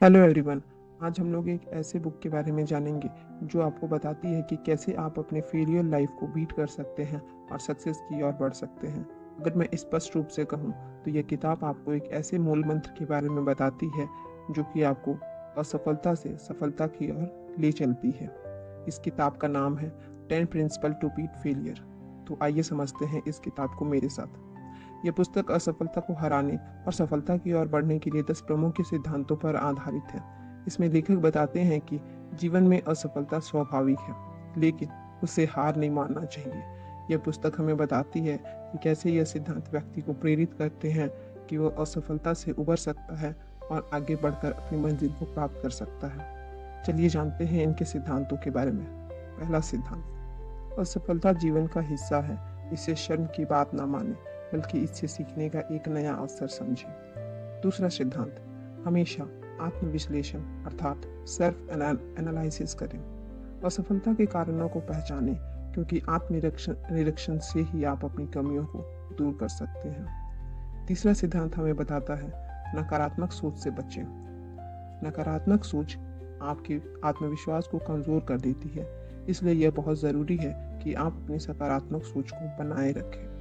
Hello everyone. आज हम लोग एक ऐसे बुक के बारे में जानेंगे जो आपको बताती है कि कैसे आप अपने फेलियर लाइफ को बीट कर सकते हैं और सक्सेस की ओर बढ़ सकते हैं। अगर मैं स्पष्ट रूप से कहूँ तो यह किताब आपको एक ऐसे मूल मंत्र के बारे में बताती है जो कि आपको असफलता से सफलता की ओर ले चलती है। इस किताब का नाम है 10 प्रिंसिपल टू बीट फेलियर। तो आइए समझते हैं इस किताब को मेरे साथ। यह पुस्तक असफलता को हराने और सफलता की ओर बढ़ने के लिए 10 प्रमुख सिद्धांतों पर आधारित है। इसमें लेखक बताते हैं कि जीवन में असफलता स्वाभाविक है, लेकिन उसे हार नहीं मानना चाहिए। यह पुस्तक हमें बताती है कि कैसे यह सिद्धांत व्यक्ति को प्रेरित करते हैं कि वह असफलता से उबर सकता है और आगे बढ़कर अपनी मंजिल को प्राप्त कर सकता है। चलिए जानते हैं इनके सिद्धांतों के बारे में। पहला सिद्धांत, असफलता जीवन का हिस्सा है। इसे शर्म की बात ना माने, बल्कि इससे सीखने का एक नया अवसर समझें। दूसरा सिद्धांत, हमेशा आत्मविश्लेषण अर्थात सेल्फ एनालिसिस करें। असफलता के कारणों को पहचानें, क्योंकि आत्मनिरीक्षण से ही आप अपनी कमियों को दूर कर सकते हैं। तीसरा सिद्धांत हमें बताता है नकारात्मक सोच से बचें। नकारात्मक सोच आपके आत्मविश्वास को कमजोर कर देती है, इसलिए यह बहुत ज़रूरी है कि आप अपनी सकारात्मक सोच को बनाए रखें।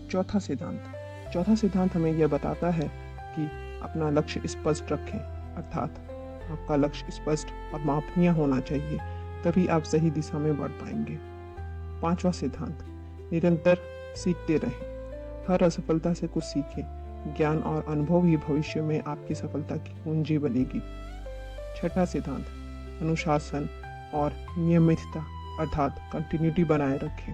चौथा सिद्धांत हमें यह बताता है कि अपना लक्ष्य स्पष्ट रखें, अर्थात आपका लक्ष्य स्पष्ट और मापनीय होना चाहिए, तभी आप सही दिशा में बढ़ पाएंगे। पांचवा सिद्धांत, निरंतर सीखते रहें। हर असफलता से कुछ सीखें। ज्ञान और अनुभव ही भविष्य में आपकी सफलता की कुंजी बनेगी। छठा सिद्धांत, अनुशासन और नियमितता अर्थात कंटिन्यूटी बनाए रखें।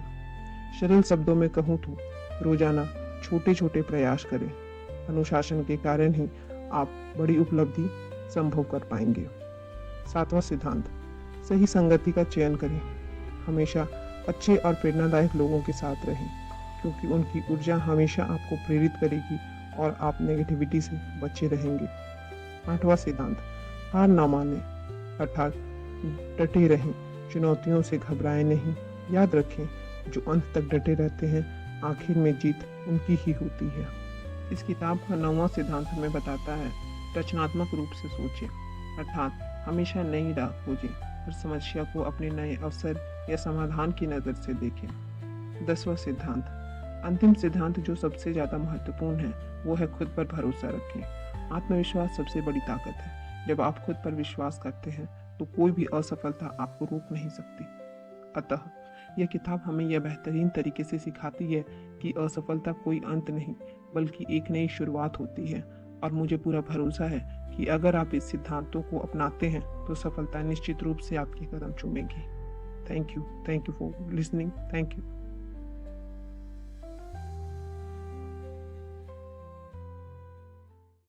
सरल शब्दों में कहूँ तो रोजाना छोटे छोटे प्रयास करें। अनुशासन के कारण ही आप बड़ी उपलब्धि संभव कर पाएंगे। सातवां सिद्धांत, सही संगति का चयन करें। हमेशा अच्छे और प्रेरणादायक लोगों के साथ रहें, क्योंकि उनकी ऊर्जा हमेशा आपको प्रेरित करेगी और आप नेगेटिविटी से बचे रहेंगे। आठवां सिद्धांत, हार ना माने अर्थात डटे रहें। चुनौतियों से घबराएं नहीं। याद रखें, जो अंत तक डटे रहते हैं आखिर में जीत उनकी ही होती है। इस किताब का 9वां सिद्धांत हमें बताता है रचनात्मक रूप से सोचें, अर्थात हमेशा नई राह खोजें। हर समस्या को अपने नए अवसर या समाधान की नज़र से देखें। 10वां सिद्धांत, अंतिम सिद्धांत जो सबसे ज़्यादा महत्वपूर्ण है, वो है खुद पर भरोसा रखें। आत्मविश्वास सबसे बड़ी ताकत है। जब आप खुद पर विश्वास करते हैं तो कोई भी असफलता आपको रोक नहीं सकती। अतः यह किताब हमें यह बेहतरीन तरीके से सिखाती है कि असफलता कोई अंत नहीं, बल्कि एक नई शुरुआत होती है। और मुझे पूरा भरोसा है कि अगर आप इस सिद्धांतों को अपनाते हैं तो सफलता निश्चित रूप से आपके कदम चूमेगी। Thank you for listening. Thank you.